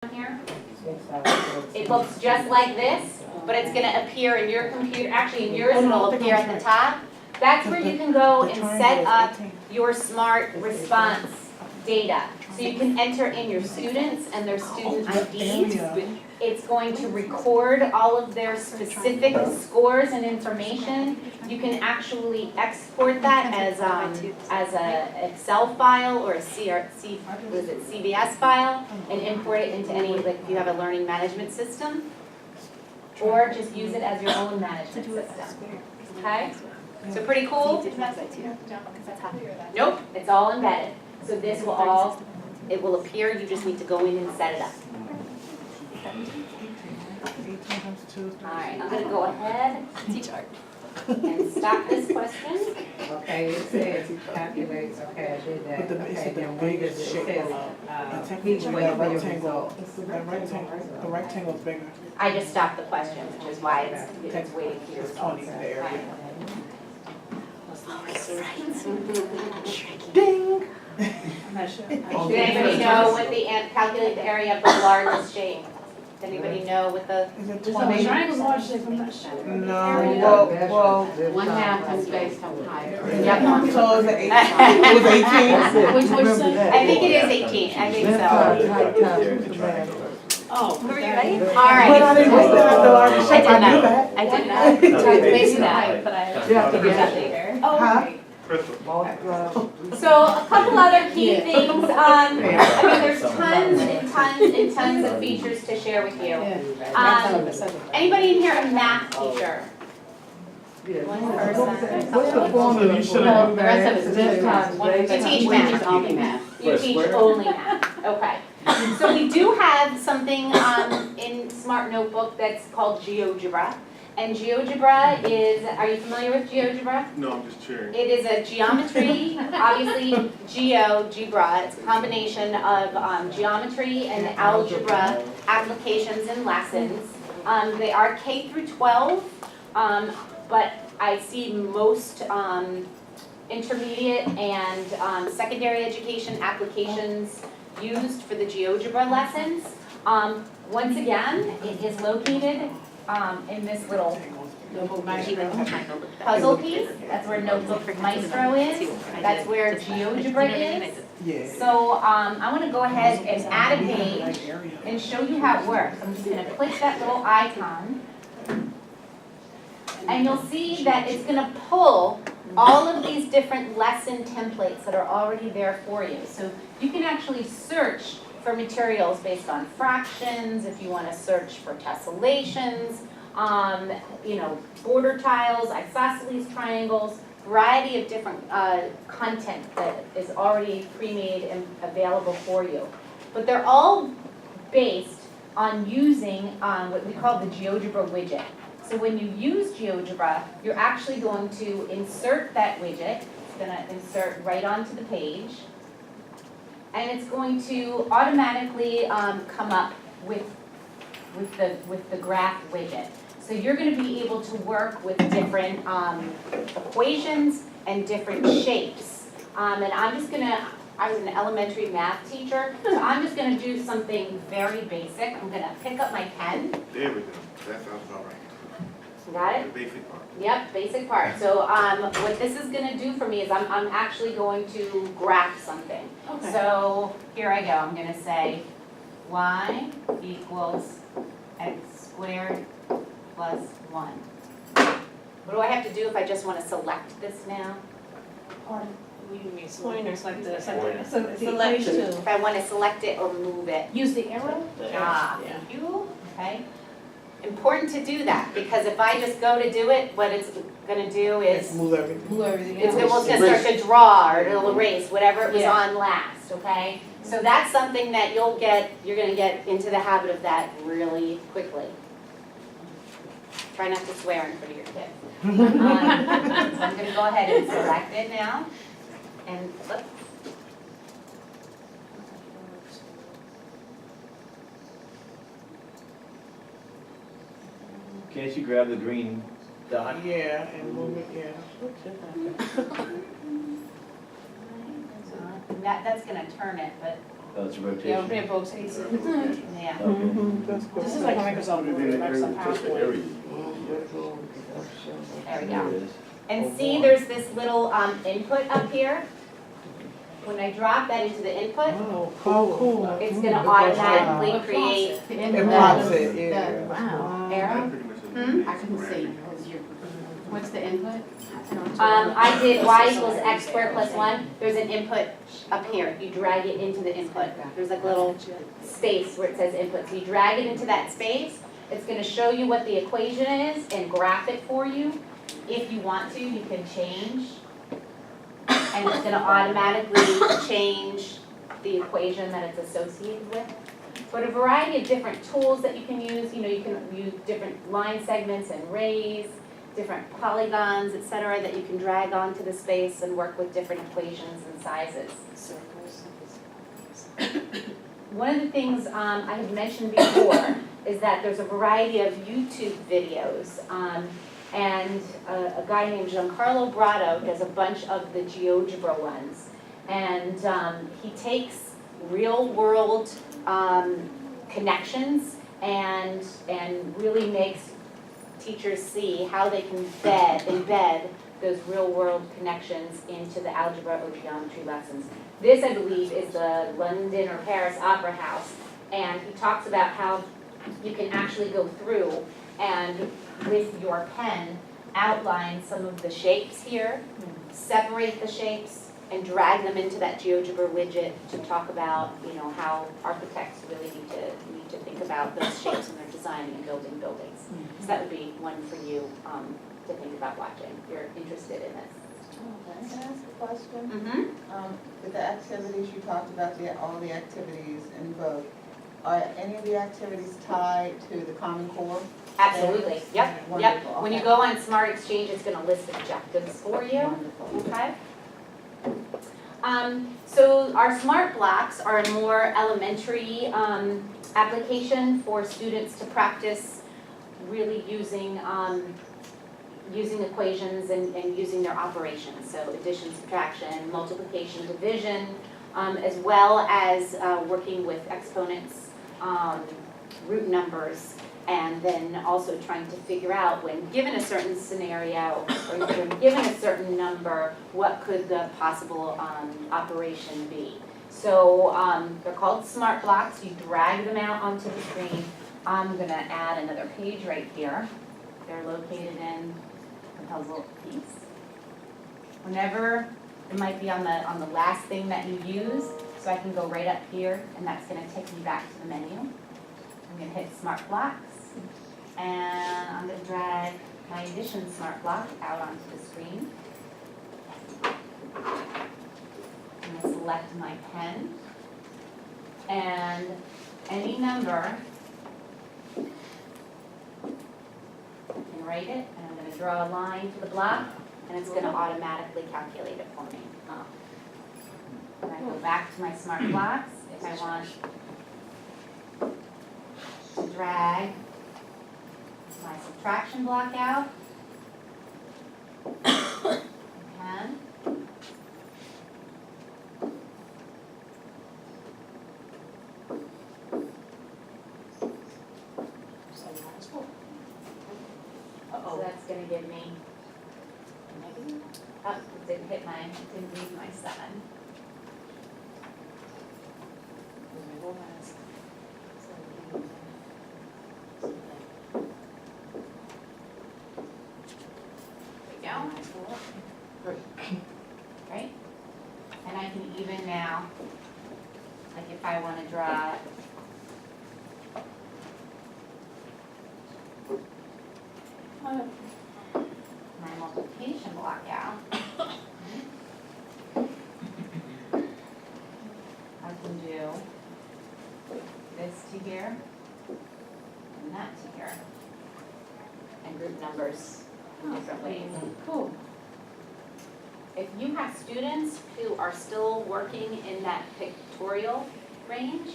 here. It looks just like this, but it's going to appear in your computer. Actually, in yours, it'll appear at the top. That's where you can go and set up your smart response data. So you can enter in your students and their student IDs. It's going to record all of their specific scores and information. You can actually export that as an Excel file or a CVS file and import it into any, like if you have a learning management system, or just use it as your own management system. Okay? So pretty cool? Nope, it's all embedded. So this will all, it will appear, you just need to go in and set it up. Alright, I'm going to go ahead and stop this question. Okay, it says calculates, okay, I did that. But the, Okay, the then biggest shape it the says, each way rectangle, for your result. the rectangle's bigger. I just stopped the question, which is why it's waiting for your It's results. 20 in the area. Ding! Does anybody know what the, calculate the area of the largest shape? Does anybody know what the? Is it So 20? triangle's large shape, I'm not sure. No, well, 1/2 is based on height. Yep. so it was 18. It was 18. Which say? I think it is 18, I think so. Oh, Were you ready? But I didn't know that the largest shape, I knew that. I did not. Based on height, but I. You have to get that later. Oh, Huh? okay. So a couple other key things, I mean, there's tons and tons and tons of features to share with you. Anybody in here a math teacher? One person. What's the formula? You should No, have the rest of it's just times. You teach math. Only math. You teach only math, okay. So we do have something in Smart Notebook that's called Geogebra. And Geogebra is, are you familiar with Geogebra? No, I'm just cheering. It is a geometry, obviously Geogebra, it's a combination of geometry and algebra applications and lessons. They are K through 12, but I see most intermediate and secondary education applications used for the Geogebra lessons. Once again, it is located in this little puzzle piece. That's where Notebook Maestro is. That's where Geogebra is. Yeah. So I want to go ahead and add a page and show you how it works. I'm just going to click that little icon. And you'll see that it's going to pull all of these different lesson templates that are already there for you. So you can actually search for materials based on fractions, if you want to search for tessellations, you know, border tiles, isosceles triangles, variety of different content that is already pre-made and available for you. But they're all based on using what we call the Geogebra widget. So when you use Geogebra, you're actually going to insert that widget. It's going to insert right onto the page. And it's going to automatically come up with the graph widget. So you're going to be able to work with different equations and different shapes. And I'm just going to, I was an elementary math teacher, so I'm just going to do something very basic. I'm going to pick up my pen. There we go. That sounds about right. Got it? The basic part. Yep, basic part. So what this is going to do for me is I'm actually going to graph something. Okay. So here I go. I'm going to say y equals x squared plus 1. What do I have to do if I just want to select this now? Pointer, select the Select two. If I want to select it or move it. Use the arrow? Ah, Yeah. thank you. Okay. Important to do that because if I just go to do it, what it's going to do is Move everything. Move everything it's else. going to start to draw or it'll erase whatever it was Yeah. on last, okay? So that's something that you're going to get into the habit of that really quickly. Try not to swear in front of your kids. So I'm going to go ahead and select it now. And flip. Can't you grab the green dot? Yeah, and move it, yeah. That's going to turn it, but Oh, it's a Yeah, rotation. it rotates it. Yeah. Okay. Mhm, that's good. This is like a Microsoft Word, Microsoft PowerPoint. There we There go. it is. And see, there's this little input up here. When I drop that into the input, Oh, cool. it's gonna It goes automatically down. create It plots it, yeah. Wow. That arrow. pretty much is Hmm? I can see. What's the input? I did y equals x squared plus 1. There's an input up here. You drag it into the input. There's like a little space where it says input. So you drag it into that space. It's going to show you what the equation is and graph it for you. If you want to, you can change. And it's going to automatically change the equation that it's associated with. But a variety of different tools that you can use. You know, you can use different line segments and rays, different polygons, etc., that you can drag onto the space and work with different equations and sizes. Circles. One of the things I had mentioned before is that there's a variety of YouTube videos, and a guy named Giancarlo Brado does a bunch of the Geogebra ones. And he takes real-world connections and really makes teachers see how they can embed those real-world connections into the algebra or geometry lessons. This, I believe, is the London or Paris Opera House, and he talks about how you can actually go through and, with your pen, outline some of the shapes here, separate the shapes, and drag them into that Geogebra widget to talk about, you know, how architects really need to think about those shapes when they're designing and building buildings. So that would be one for you to think about watching if you're interested in this. Can I ask a question? Mm-hmm. With the activities you talked about, all the activities in both, are any of the activities tied to the Common Core? Absolutely, yep. Wonderful, When you okay. go on Smart Exchange, it's gonna list objectives for you, Wonderful. okay? So our smart blocks are a more elementary application for students to practice really using equations and using their operations. So addition, subtraction, multiplication, division, as well as working with exponents, root numbers, and then also trying to figure out, when given a certain scenario or when given a certain number, what could the possible operation be. So they're called smart blocks. You drag them out onto the screen. I'm going to add another page right here. They're located in the puzzle piece. Whenever, it might be on the last thing that you use, so I can go right up here, and that's going to take me back to the menu. I'm going to hit Smart Blocks, and I'm going to drag my addition Smart Block out onto the screen. I'm going to select my pen, and any number, I can write it, and I'm going to draw a line to the block, and it's going to automatically calculate it for me. And I go back to my Smart Blocks. If I want to drag my subtraction block out, I can. So that's going to give me, oh, it didn't read my 7. There we go. Right? And I can even now, like if I want to draw my multiplication block out, I can do this to here and that to here, and group numbers in different ways. Cool. If you have students who are still working in that pictorial range,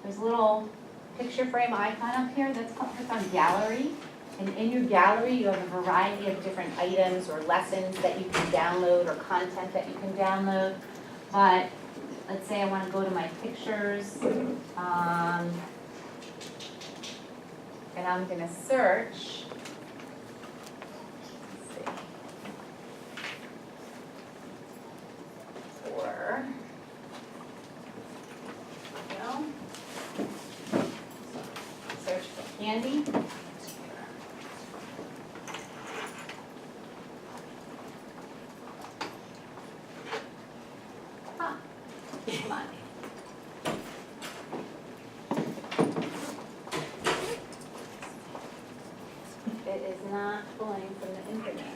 there's a little picture frame icon up here that's called, click on Gallery. And in your gallery, you have a variety of different items or lessons that you can download or content that you can download. But let's say I wanna go to my pictures, and I'm gonna search. Let's see. For, no. Search for candy. Huh, come on. It is not pulling from the internet.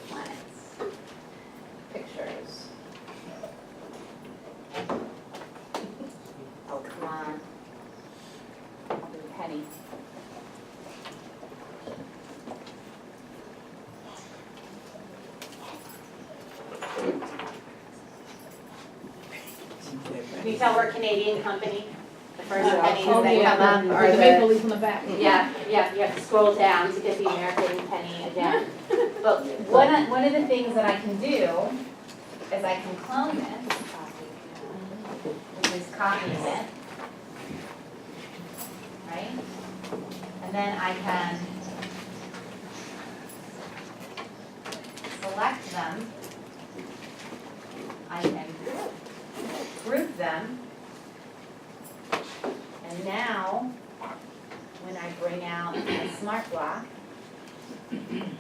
Planets. Pictures. Oh, come on. I'll do Penny. Can you tell we're a Canadian company? The first pennies that come up are The the. maple leaf on the back. Yeah, you have to scroll down to get the American penny again. But one of the things that I can do is I can clone this, which is copying it. Right? And then I can select them. I can group them. And now, when I bring out a smart block, and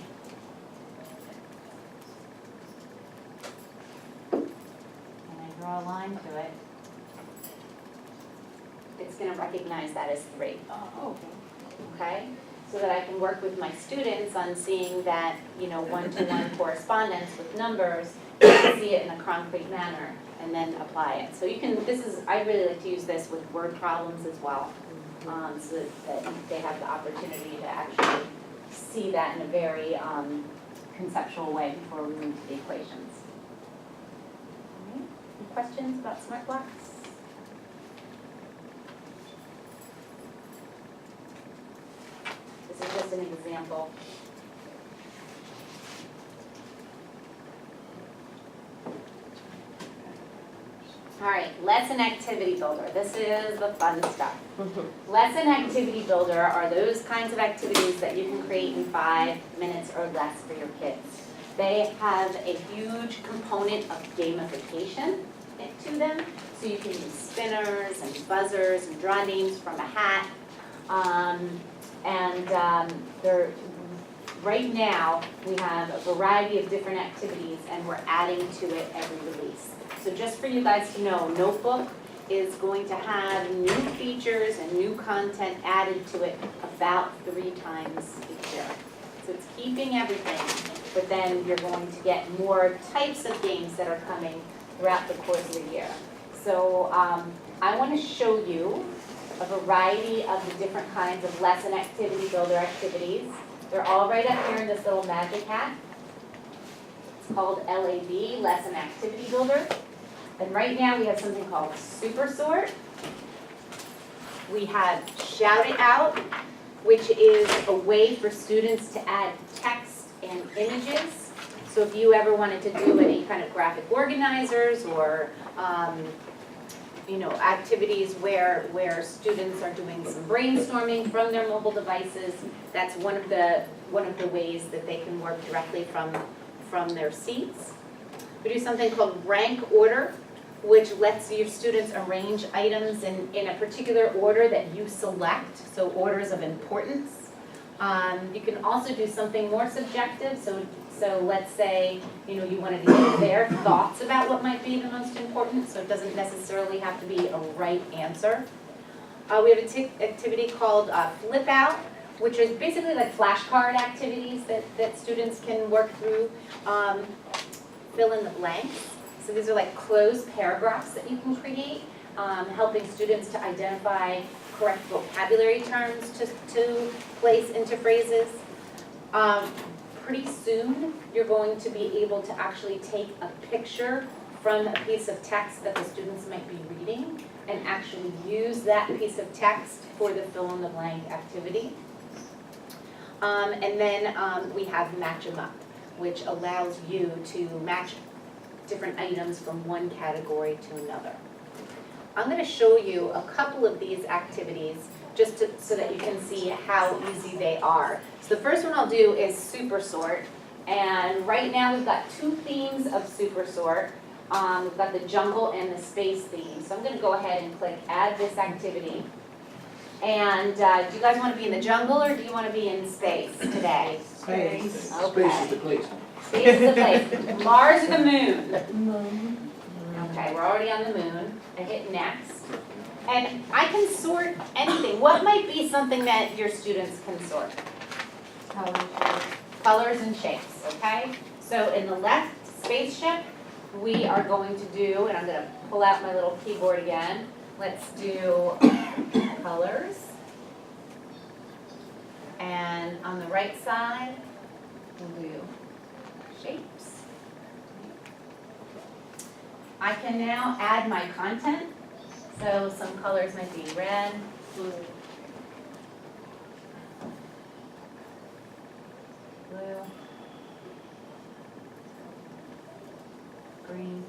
I draw a line to it, it's gonna recognize that as 3, Oh, okay? So that I can work with my students on seeing that, one-to-one correspondence with numbers, see it in a concrete manner, and then apply it. So you can, I really like to use this with word problems as well, so that they have the opportunity to actually see that in a very conceptual way before we move to the equations. All right. Any questions about smart blocks? This is just an example. All right, lesson activity builder. This is the fun stuff. Lesson activity builder are those kinds of activities that you can create in 5 minutes or less for your kids. They have a huge component of gamification to them. So you can use spinners and buzzers and draw names from a hat. They're, right now, we have a variety of different activities and we're adding to it every release. So just for you guys to know, Notebook is going to have new features and new content added to it about 3 times each year. So it's keeping everything, but then you're going to get more types of games that are coming throughout the course of the year. So I want to show you a variety of the different kinds of lesson activity builder activities. They're all right up here in this little magic hat. It's called LAB, Lesson Activity Builder. And right now we have something called Super Sort. We have Shout It Out, which is a way for students to add text and images. So if you ever wanted to do any kind of graphic organizers or activities where students are doing some brainstorming from their mobile devices, that's one of the ways that they can work directly from their seats. We do something called rank order, which lets your students arrange items in a particular order that you select, so orders of importance. You can also do something more subjective, so let's say, you wanted to get their thoughts about what might be the most important, so it doesn't necessarily have to be a right answer. We have an activity called Flip Out, which is basically like flashcard activities that students can work through. Fill in the blanks. So these are like closed paragraphs that you can create, helping students to identify correct vocabulary terms to place into phrases. Pretty soon, you're going to be able to actually take a picture from a piece of text that the students might be reading and actually use that piece of text for the fill in the blank activity. And then we have Match 'em Up, which allows you to match different items from one category to another. I'm gonna show you a couple of these activities just so that you can see how easy they are. So the first one I'll do is super sort. And right now we've got two themes of super sort. We've got the jungle and the space theme. So I'm gonna go ahead and click add this activity. And do you guys wanna be in the jungle or do you wanna be in space today? Space. Okay. Space is the place. Space is the place. Mars or the moon? Okay, we're already on the moon. I hit next. And I can sort anything. What might be something that your students can sort? Colors and shapes, okay? So in the left spaceship, we are going to do, and I'm gonna pull out my little keyboard again. Let's do colors. And on the right side, we'll do shapes. I can now add my content. So some colors might be red, blue, green.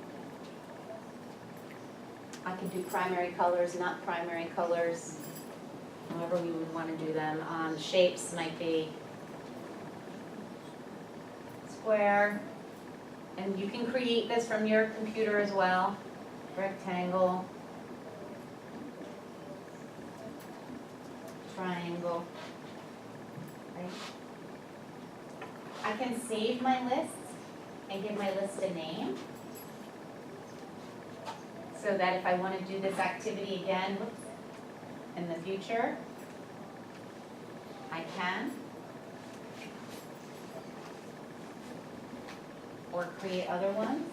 I could do primary colors, not primary colors, however we would want to do them. Shapes might be square, and you can create this from your computer as well. Rectangle, triangle, right? I can save my lists and give my list a name so that if I want to do this activity again in the future, I can. Or create other ones.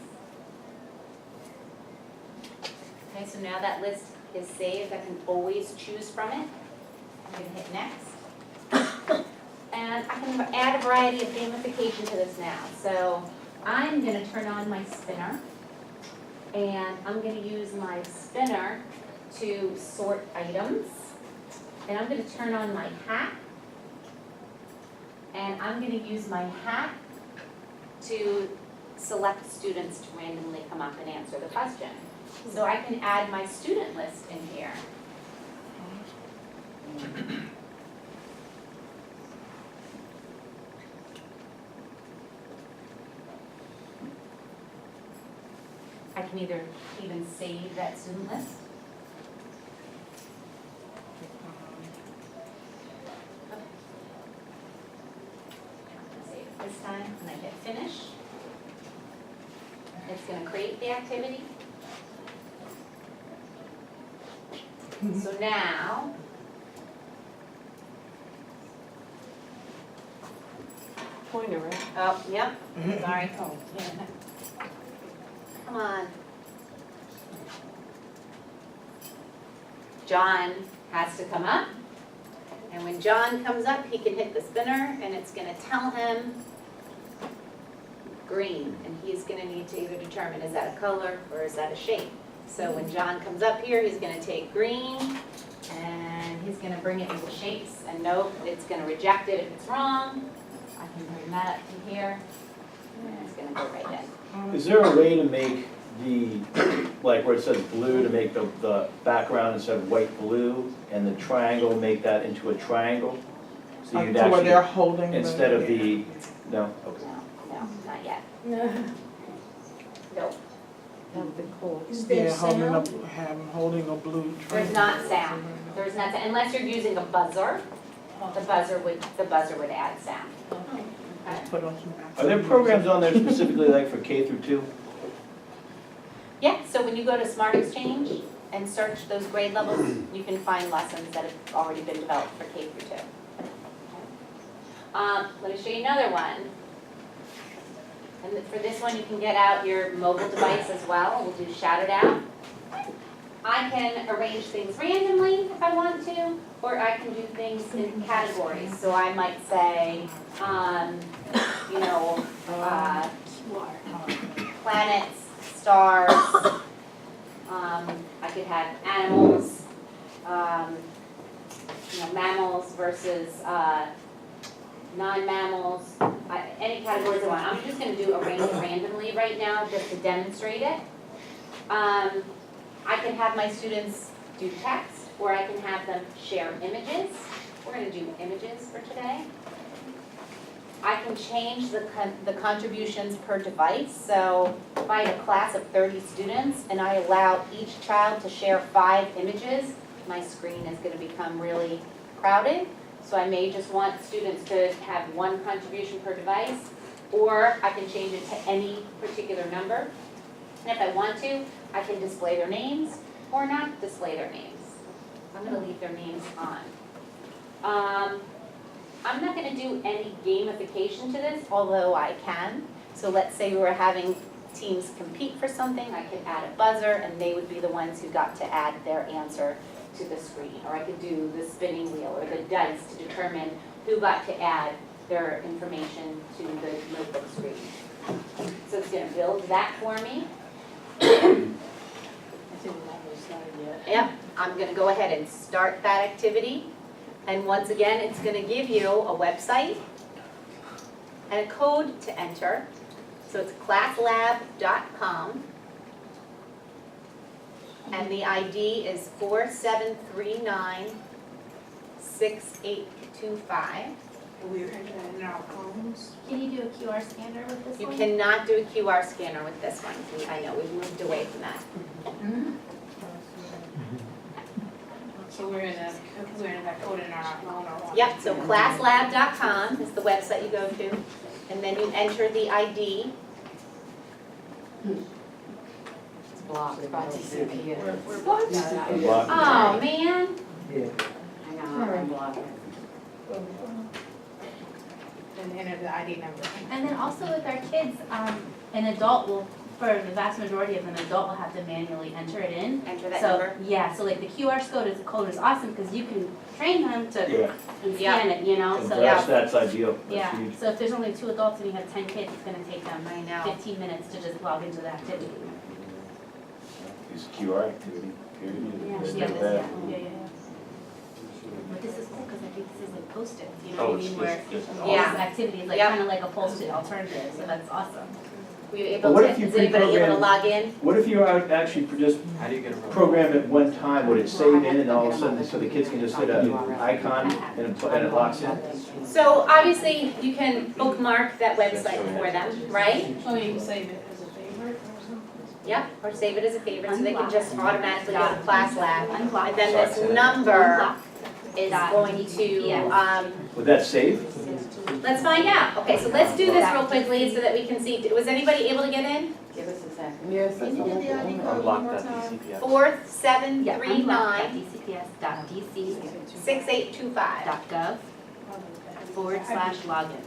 Okay, so now that list is saved, I can always choose from it. I'm gonna hit next. And I can add a variety of gamification to this now. So I'm gonna turn on my spinner. And I'm gonna use my spinner to sort items. And I'm gonna turn on my hat. And I'm gonna use my hat to select students to randomly come up and answer the question. So I can add my student list in here. I can either even save that student list. Save it this time, and I hit finish. It's going to create the activity. So now, Pointer, right? oh, yep, sorry. Oh. Come on. John has to come up. And when John comes up, he can hit the spinner and it's going to tell him green. And he's going to need to either determine is that a color or is that a shape. So when John comes up here, he's going to take green and he's going to bring it into shapes. And nope, it's going to reject it if it's wrong. I can bring that up to here. And it's going to go right in. Is there a way to make the, like where it says blue, to make the background instead of white blue, and the triangle, make that into a triangle? So you'd To where they're actually, holding instead of the, no, okay. No, not yet. Nope. That would be cool. Is there Yeah, sound? holding a blue There's triangle. not sound. There's not, unless you're using a buzzer, the buzzer would add sound. Okay. Put on some. Are there programs on there specifically like for K through 2? Yeah, so when you go to Smart Exchange and search those grade levels, you can find lessons that have already been developed for K through 2. Let me show you another one. And for this one, you can get out your mobile device as well. We'll do shout it out. I can arrange things randomly if I want to, or I can do things in categories. So I might say, planets, stars. I could have animals, mammals versus non-mammals. any categories I want. I'm just gonna do arrange randomly right now, just to demonstrate it. I can have my students do text, or I can have them share images. We're gonna do images for today. I can change the contributions per device, so if I had a class of 30 students and I allow each child to share 5 images, my screen is gonna become really crowded. So I may just want students to have 1 contribution per device, or I can change it to any particular number. And if I want to, I can display their names or not display their names. I'm gonna leave their names on. I'm not gonna do any gamification to this, although I can. So let's say we were having teams compete for something, I could add a buzzer and they would be the ones who got to add their answer to the screen. Or I could do the spinning wheel or the dice to determine who got to add their information to the notebook screen. So it's gonna build that for me. I think we haven't started yet. Yep, I'm gonna go ahead and start that activity. And once again, it's gonna give you a website and a code to enter. So it's classlab.com. And the ID is 47396825. We're entering in our phones. Can you do a QR scanner with this You one? cannot do a QR scanner with this one. I know, we've moved away from that. So we're in that code in our phone or on. Yep, so classlab.com is the website you go to. And then you enter the ID. It's blocked by DCPS. What? Block. Oh, man. I know, I'm blocking. And enter the ID number. And then also with our kids, an adult will, for the vast majority of them, an adult will have to manually enter it in. Enter that So, number. yeah, so like the QR code is awesome because you can train them to Yeah, scan it, you know, and so. that's ideal, that's Yeah, huge. so if there's only 2 adults and you have 10 kids, it's gonna take them I know. 15 minutes to just log into the activity. Use QR activity, period. Yeah, Just yeah, like this, that. yeah. But this is cool because I think this is like Post-its, you Oh, know what I it's mean, where just all Yeah. this activity is like Yep. kind of like a Post-it alternative, so that's awesome. Were you But able what to, if you is anybody able to pre-program- log in? What if you actually just program it one time, would it save in and all of a sudden, so the kids can just hit an icon and it locks in? So obviously, you can bookmark that website for them, right? Oh, you can save it as a favorite or something? Yep, or save it as a favorite, so they can just automatically go to Class Lab. Unblock. And then this number is Dot going to, DPS. Would that save? let's find out. Okay, so let's do this real quickly so that we can see, was anybody able to get in? Give us a second. Yes, can you give the ID code one more time? 47396825. DCPS.dc.gov/login.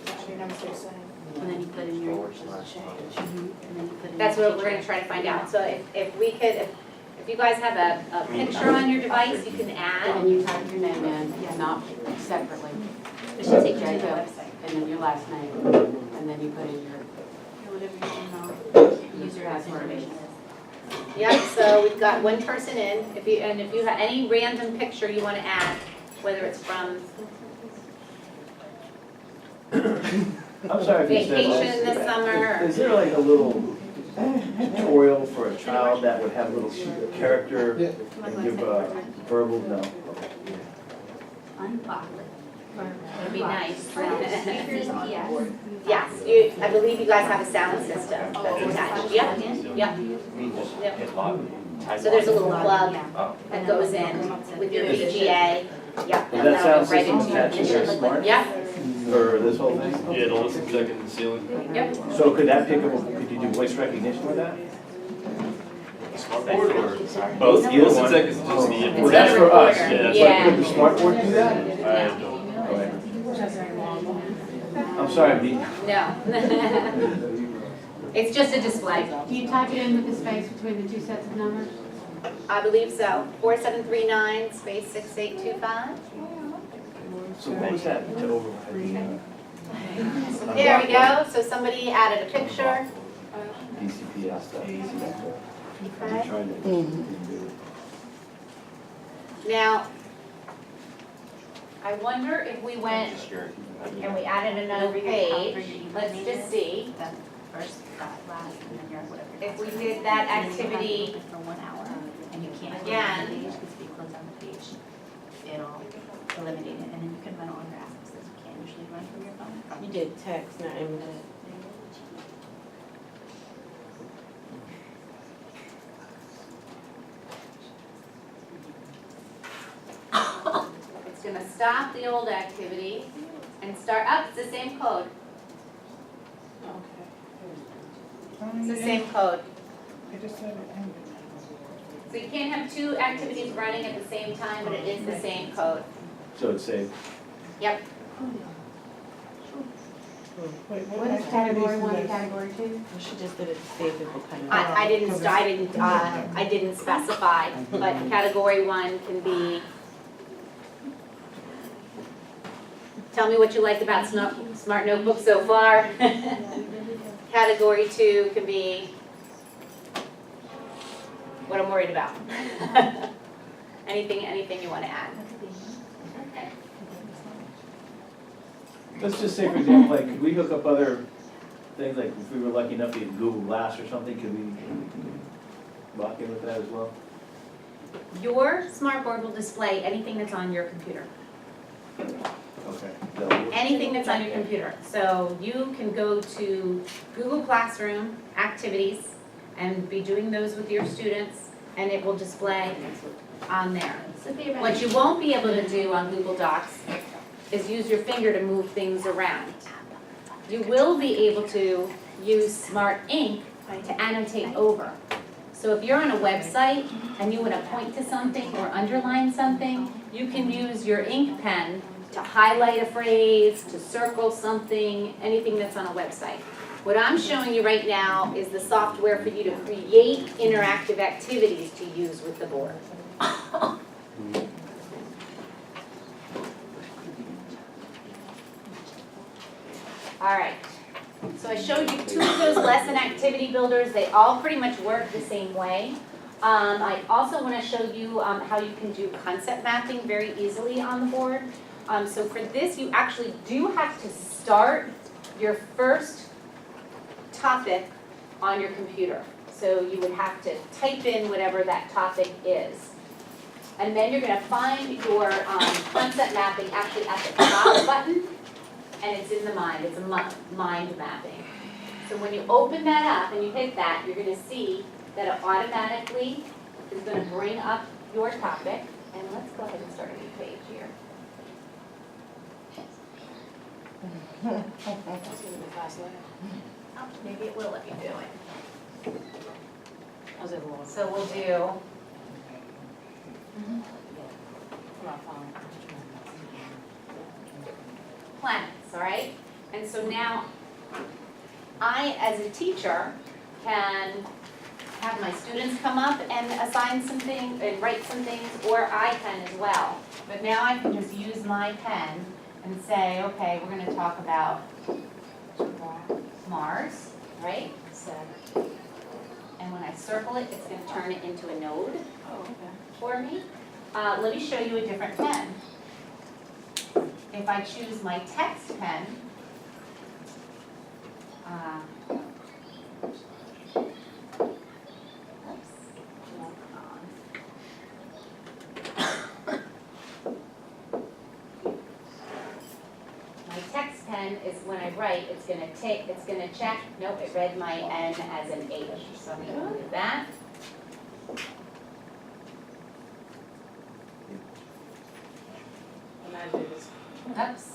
Actually, number 6. And then you put in your, Change. and then you put in. That's your what we're gonna try to find out. So if we could, if you guys have a picture on your device, you can add. And you type your name in, not separately, It should take you to the Jacob. website. and then your last name, and then you put in your Or whatever your email, user Password. information is. Yep, so we've got one person in. If you have any random picture you wanna add, whether it's from I'm sorry if you said vacation this summer, Is there like a little tutorial for a child that would have a little character and give a verbal, no? Unblock. it'd be nice. DCPS. Yes, I believe you guys have a sound system that's attached. Yep, yep. So there's a little plug that goes in with your VGA. Yep. Does and that that'll sound go right system into attached to it. your smart? Yep, For this whole thing? Yeah, the one from second the ceiling. yep. So could that pick up, could you do voice recognition with that? Smartboard or both? Either Listen one. seconds is just the input. Well, that's for us. Yeah, that's Yeah. Could the smartboard do that? I don't. Okay. I'm sorry, I'm being. No. It's just a display. Do you type it in with the space between the 2 sets of numbers? I believe so. 4739 /6825. So what was that to override? There we go. So somebody added a picture. DCPS stuff. Okay. Now, I wonder if we went and we added another page, let's just see. Then first, last, and then your whatever. If we did that And then you have to activity, keep it for 1 hour, and you can't Again. close the page, because if you close down the page, it'll eliminate it, and then you can run all your apps that you can't usually run from your phone. You did text, not image. it's gonna stop the old activity and start up, it's the same code. It's the same code. So you can't have two activities running at the same time, but it is the same code. So it's saved. Yep. What is category 1 and category 2? She just did it to see if it would kind of. I didn't specify, but category 1 can be, tell me what you like about Smart Notebook so far. Category 2 can be what I'm worried about. Anything you want to add. Okay. Let's just say, for example, like, could we hook up other things, like if we were lucky enough to get Google Glass or something, could we lock in with that as well? Your Smartboard will display anything that's on your computer. Okay. That'll work. Anything that's on your computer. So you can go to Google Classroom activities and be doing those with your students, and it will display on there. What you won't be able to do on Google Docs is use your finger to move things around. You will be able to use Smart Ink to annotate over. So if you're on a website and you want to point to something or underline something, you can use your ink pen to highlight a phrase, to circle something, anything that's on a website. What I'm showing you right now is the software for you to create interactive activities to use with the board. All right, so I showed you 2 of those lesson activity builders. They all pretty much work the same way. I also want to show you how you can do concept mapping very easily on the board. So for this, you actually do have to start your first topic on your computer. So you would have to type in whatever that topic is. And then you're going to find your concept mapping actually at the top button, and it's in the mind. It's a mind mapping. So when you open that up and you hit that, you're going to see that it automatically is going to bring up your topic. And let's go ahead and start a new page here. Oh, maybe it will let you do it. So we'll do planets, all right? And so now I, as a teacher, can have my students come up and assign some things and write some things, or I can as well. But now I can just use my pen and say, okay, we're gonna talk about Mars, right? So, and when I circle it, it's gonna turn it into a node for me. Let me show you a different pen. If I choose my text pen, my text pen is when I write, it's gonna check, nope, it read my N as an H, so I'm gonna do that. Oops.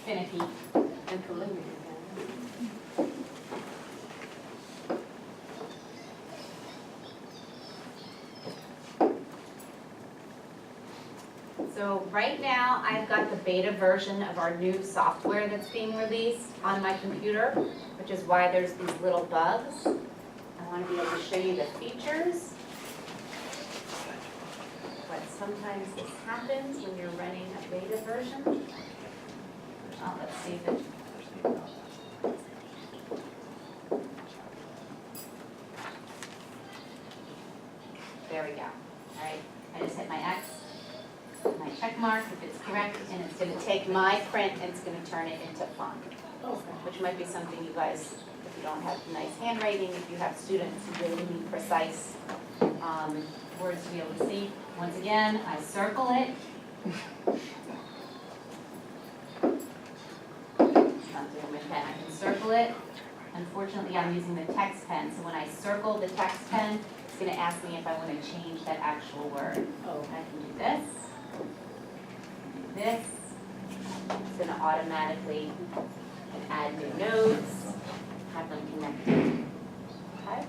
Finicky and preliminary. So right now, I've got the beta version of our new software that's being released on my computer, which is why there's these little bugs. I want to be able to show you the features. But sometimes this happens when you're running a beta version. Let's see if it. mark if it's correct, and it's gonna take my print and it's gonna turn it into font. Which might be something you guys, if you don't have nice handwriting, if you have students who really need precise words to be able to see. Once again, I circle it. Not doing my pen, I can circle it. Unfortunately, I'm using the text pen, so when I circle the text pen, it's gonna ask me if I wanna change that actual word. Oh. I can do this. This. It's gonna automatically add new nodes, have them connected. Okay?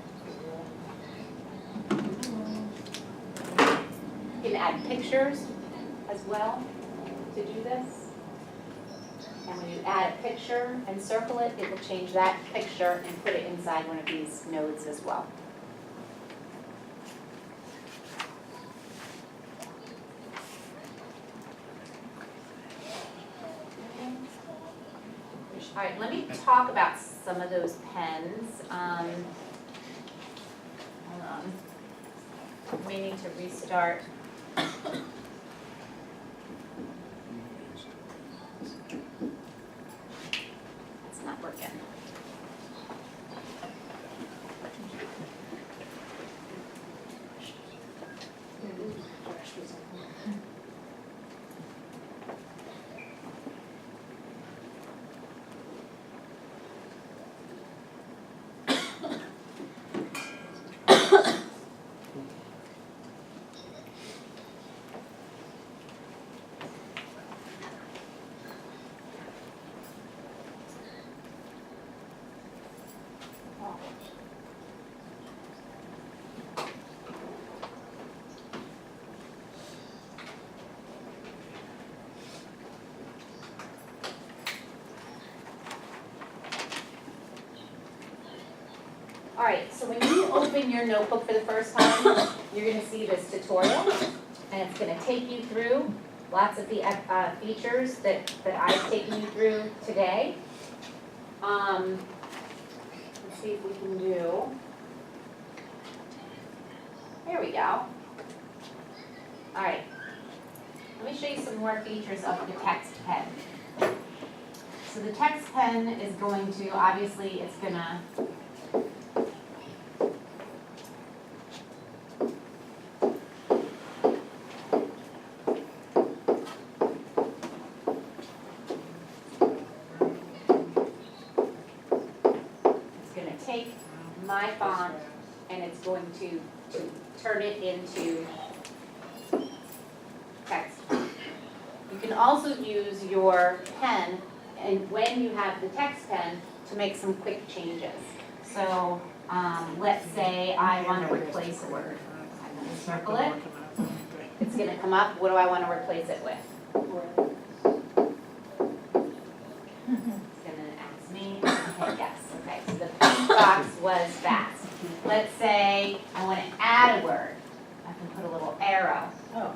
You can add pictures as well to do this. And when you add a picture and circle it, it will change that picture and put it inside one of these nodes as well. All right, let me talk about some of those pens. Hold on. We need to restart. It's not working. All right, so when you open your notebook for the first time, you're gonna see this tutorial, and it's gonna take you through lots of the features that I've taken you through today. Let's see if we can do, there we go. All right, let me show you some more features of the text pen. So the text pen is going to, obviously, it's gonna take my font and it's going to turn it into text. You can also use your pen, and when you have the text pen, to make some quick changes. So let's say I want to replace a word. I'm going to circle it. It's going to come up. What do I want to replace it with? It's going to ask me. Okay, yes. Okay, so the pink box was fast. Let's say I want to add a word. I can put a little arrow. Oh.